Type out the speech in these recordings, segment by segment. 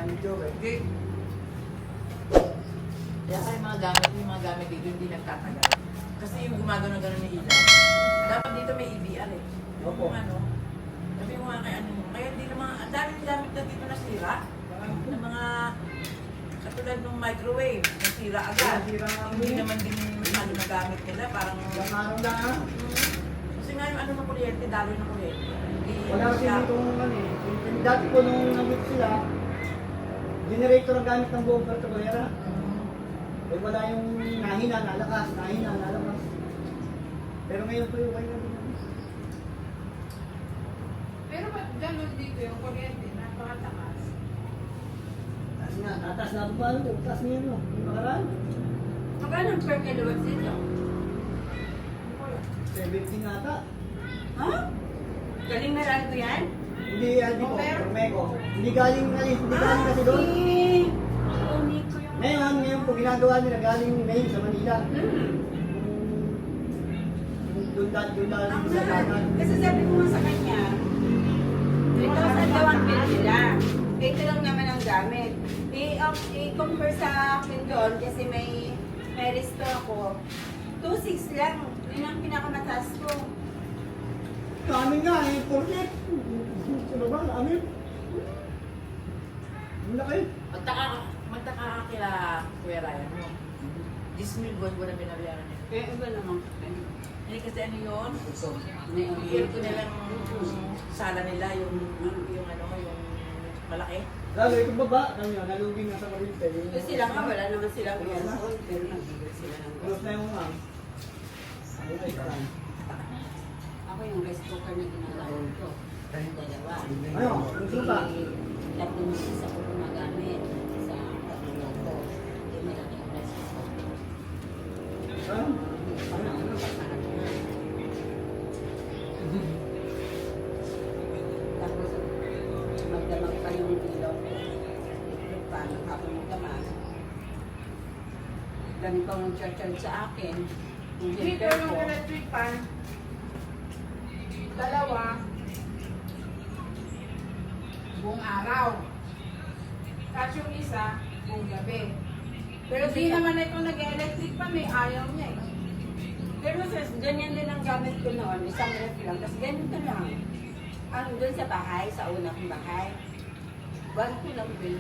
medyo eh. Hindi. Kaya yung mga gamit dito hindi nagtatagal. Kasi yung gumagano-gano ni ilaw. Dapat dito may EBR eh. Opo. Yung ano, sabi mo nga kay ano, kaya hindi naman, ang daming gamit na dito nasira. Ng mga, katulad ng microwave, nasira agad. Nasira nga Hindi eh. naman din masyado na gamit nila, parang, Ilang araw na nga. kasi nga yung ano ng kuryente, daloy ng kuryente. Hindi, Wala kasi siya- dito ano eh. Dati po nung nandito sila, generator ang gamit ng buong Puerto Galera. Eh wala yung nahina, nalakas, nahina, nalakas. Pero ngayon po yung kayo na din. Pero ba't gano'n dito yung kuryente? Napakatakas. Taas nga, tatas na ba? Taas niya no? Yung nakaraan. Magkano ang per kilowatt dito? 17 ata. Ha? Galing Meralco yan? Hindi, hindi po, Pero- Ormeco. Hindi galing kasi doon. Kunin ko yung... Ngayon po ginagawa nila galing ngayon sa Manila. Doon sa dagat. Kasi sabi ko nga sa kanya, 3,000 daw ang bill nila. Ito lang naman ang gamit. I-compare sa akin doon kasi may restore ako. 2,600 lang. Yun ang pinakamataas ko. Amin nga, eh, porket. Ano ba, amin? Ang laki. Magtaka ka kila Kuya Ryan mo. 10,000 buwan-buwan na binabayaran niya. Eh, iba naman. Hindi kasi ano yun, May i-air ko nilang sala nila, yung malaki. Lalo itong baba, kami yun, nalugin na sa Cavite. Kasi sila nga, wala naman silang aircon, pero nag-bigay sila ng Close na yung ma'am. Ayun ay parang. Ako yung rice cooker na ginagamit ko. Dalawa. Ano? Yung suka? Tatlong isa ko gumagamit. Sa pamilya ko. Hindi malaki yung rice cooker. Ano? Ano pa parang tapos magdamag pa yung ilaw ko. Ito pa, nakapon magdamag. Dami pang nag-charge sa akin. Yung Dito heater yung ko. electric fan. Dalawa. Buong araw. Tapos yung isa, buong gabi. Pero di naman ito nag-electric pa, may ayaw niya eh. Pero sis, ganyan din ang gamit ko noon. Isang ref lang. Tapos ganito lang. Ang doon sa bahay, sa una kong bahay. Bago ko lang bill.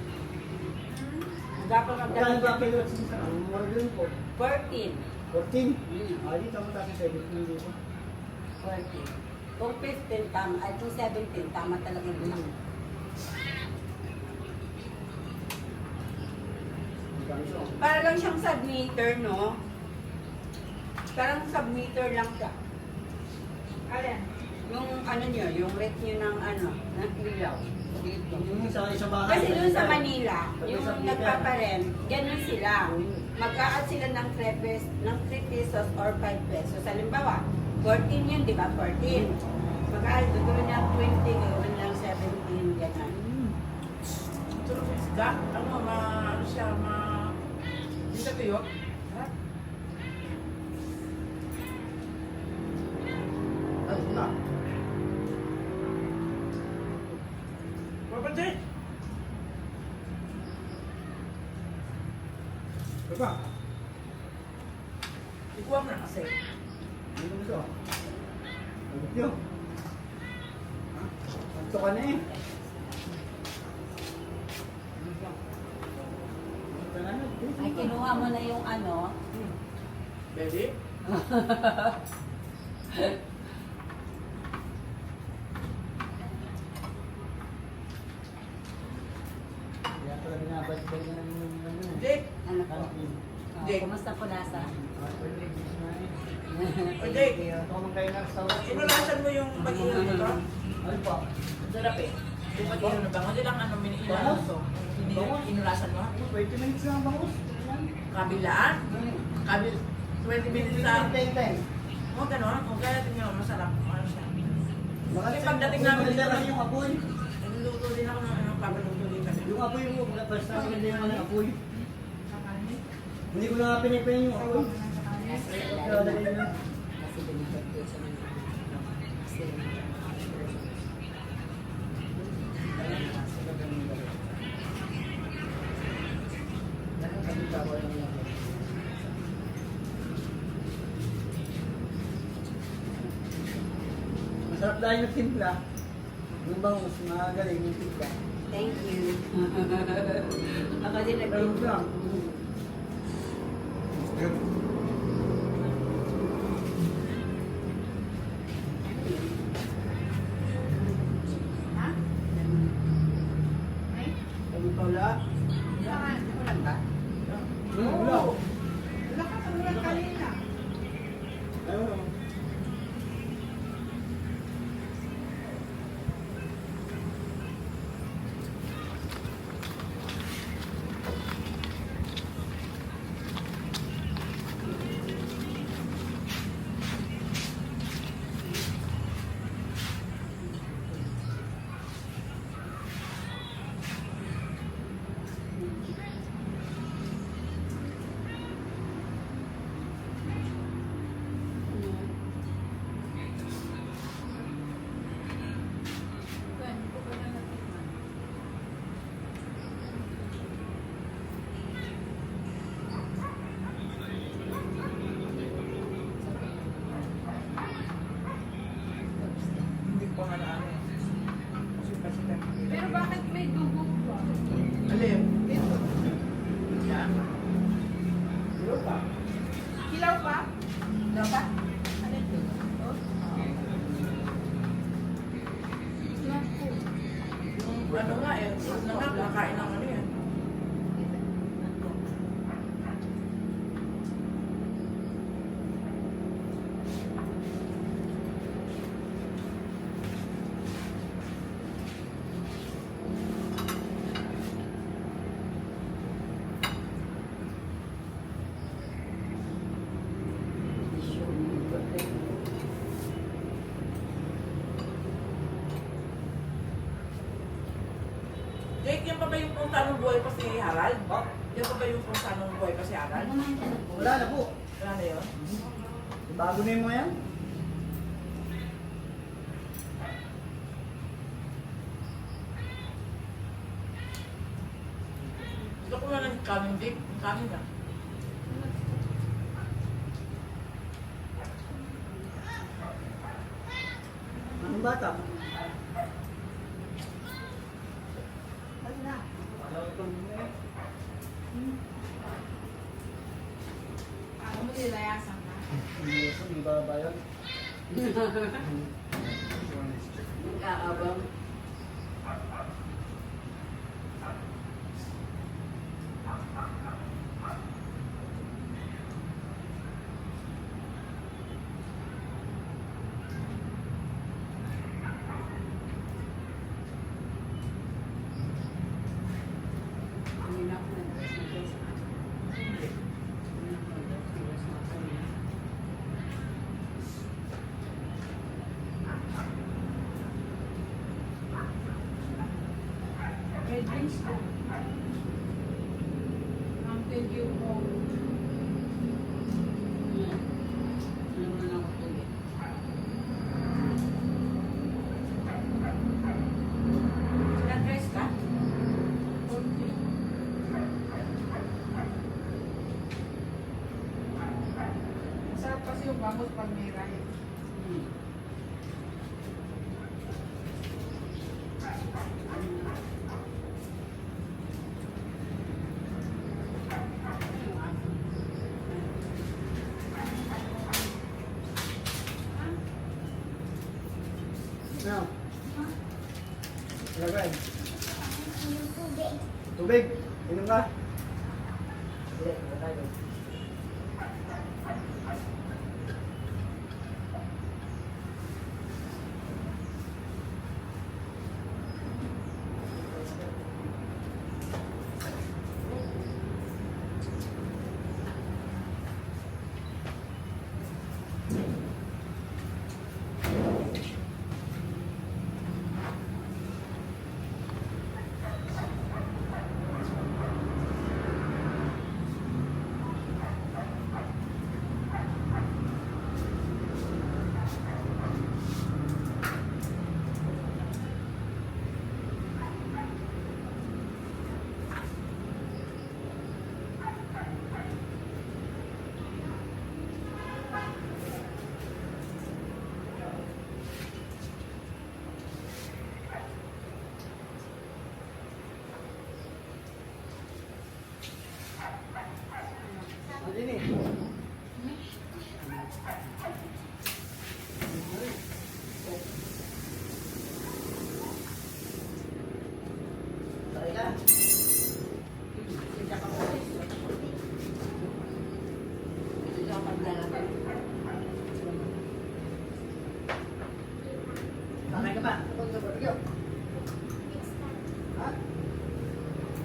Dapat Magkano magdamag ba kayo sa isa? Ang mura din po. 14. 14? Ah, dito mo tayo sa 17 dito. 14. Kung 15 tama, ay kung 17 tama talaga bilang. Para lang siyang submeter, no? Parang submeter lang siya. Alin? Yung ano niyo, yung rate niyo ng ano, ng ilaw. Dito. Yung sa bahay. Kasi doon sa Manila, Pag yung isang nagpaparent, ganun sila. Mag-a-add sila ng 3 pesos or 5 pesos. Halimbawa, 14 yun, di ba? 14. Mag-a-add doon niya 20, gawin lang 17, ganun. Ito lang yung isda. Ano siya, hindi siya tuyo. Ano na? Kapatid! Diba? Ikuha mo na kasi. Ano gusto? Ano yun? Anto ka na eh. Ay, kinuha mo na yung ano. Pwede? Kaya pala binabalik-balik na ng ano. Hindi. Ano po? Kantin. Hindi. Kumusta po nasa? Pwede. Ito ko kayo na restaurant. Inulasan mo yung pag-inom mo to. Ano pa? Ang sarap eh. Yung pag-inom na bango. Hindi lang ano, inilan to. Hindi inulasan mo. 20 minutes lang bangus. Kabilaan. 20 minutes sa... Time. O gano'n. O kaya tingnan mo, masarap. Ano siya. Kasi pagdating namin dito, yung apoy. Nagluluto din ako ng papaluto din kasi. Yung apoy mo, basta hindi naman ang apoy. Hindi ko na nga pinipayin yung apoy. Kaya dali na. Kasi binigay ko sa mga kasi Masarap dahil yung timpla. Yung bangus, magaling yung timpla. Thank you. Ako din Pero lang. Ha? Ay? Sabi pa wala. Saan? Ulan ba? Wala. Wala ka sa ulan kanina. Ayun. Saan? Ito ba na natikman? Hindi ko nga na ano. Sikat-sikat. Pero bakit may dugo pa? Alin? Ito. Yan. Ayun pa. Kilaw pa? Dapat? Ano ito? Oh? Naku. Yung ano nga eh. Ano nga, nakain ng ano yan. Jake, yan pa ba yung kung saan buhay pa si Harald? Oh, Yan pa ba yung kung saan buhay pa si Harald? wala na po. Wala na yun? Bago na yung mga yan. Gusto ko na ng kanin, Jake. Yung kanin na. Anong bata? Wala. Ako mo nilayasan ka. Hindi ba bayan? Aabang. Red beans po. Mountain Dew po. Nag-dress ka? Konti. Masarap kasi yung bangus pag may rice. Ano? Lagay. Tubig. Inom ka? Hindi, wala tayo.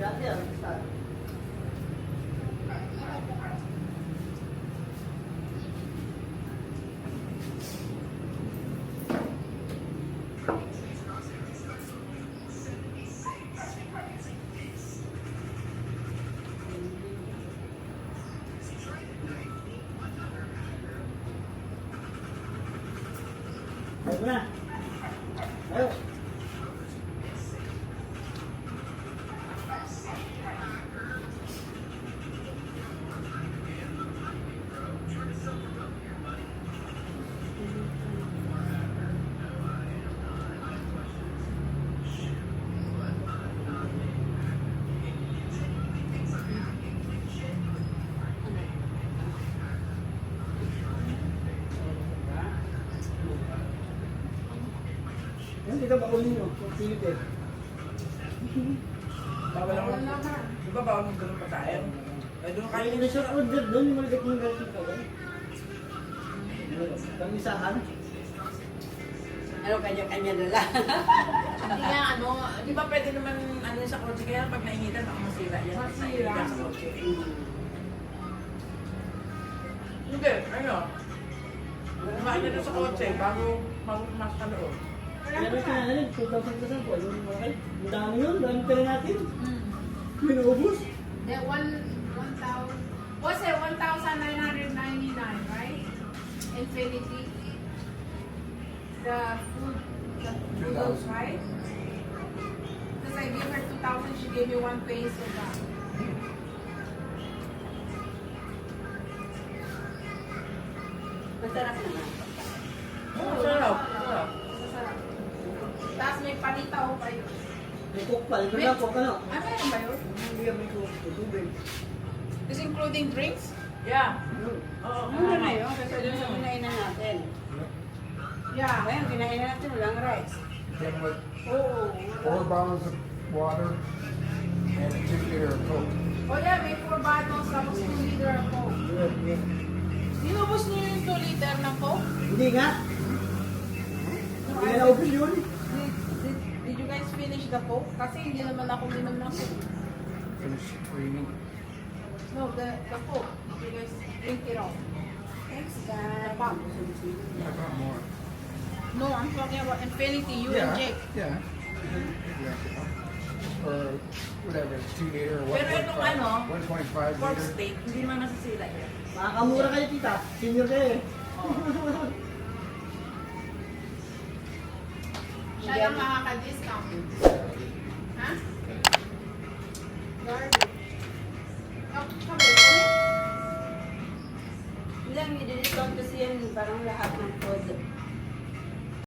Dati ah, basta. Ayo na. Ayo. Yan, di ka ba ulit nyo? Kung pilit eh. Bawal Wala naman. naman. Di ba bawal mong ganun patayan? Eh, doon kayo Kaya na siya order doon, yung maligat mong galit ka ba? Kamisahan. Ano kanya-kanya na lang. Hindi nga, ano, di ba pwede naman ano sa kotse, kaya pag naingitan, baka masira yan. Pag Masira. naingitan sa kotse. Hindi, ano, kumain na doon sa kotse, bago mas ka doon. Kaya na kinahalin, 2,000 po. Yung malaki. Ang dami yun, dami pala natin. Hmm. Minubos. The 1,000, what's it, 1,999, right? Infinity. The food goes, right? Because I gave her 2,000, she gave me 1 peso back. Masarap naman. Oo, sarap. Sarap. Masarap. Tapos may panitaw pa yun. May kukpal. Ito na po, ano? Ah, meron ba yun? Hindi may tubig. Is including drinks? Yeah. Ano? Oo. Ano na yun? Kasi doon sa kinainan natin. Yeah. Ngayon, kinainan natin walang rice. Came with Oo. 4 bottles of water and a 2-liter of Coke. Oh yeah, may 4 bottles tapos 2 liter of Coke. Good, good. Inubos niyo yung 2 liter ng Coke? Hindi nga. Hindi nga na-open yun. Did you guys finish the Coke? Kasi hindi naman ako minom ng Coke. Finish reading. No, the Coke. You guys drink it all. Thanks, The guys. pop. I got more. No, I'm talking about Infinity, you and Jake. Yeah. Or whatever, 2-liter or Pero itong ano, 1.5 pork liter. steak, hindi naman masasira yan. Makakamura kayo, tita. Senior kayo eh. Siya lang makaka-discount. Ha? Garbage. Oh, sabi, ulit? Ilang i-discount kasi yan parang lahat ng food.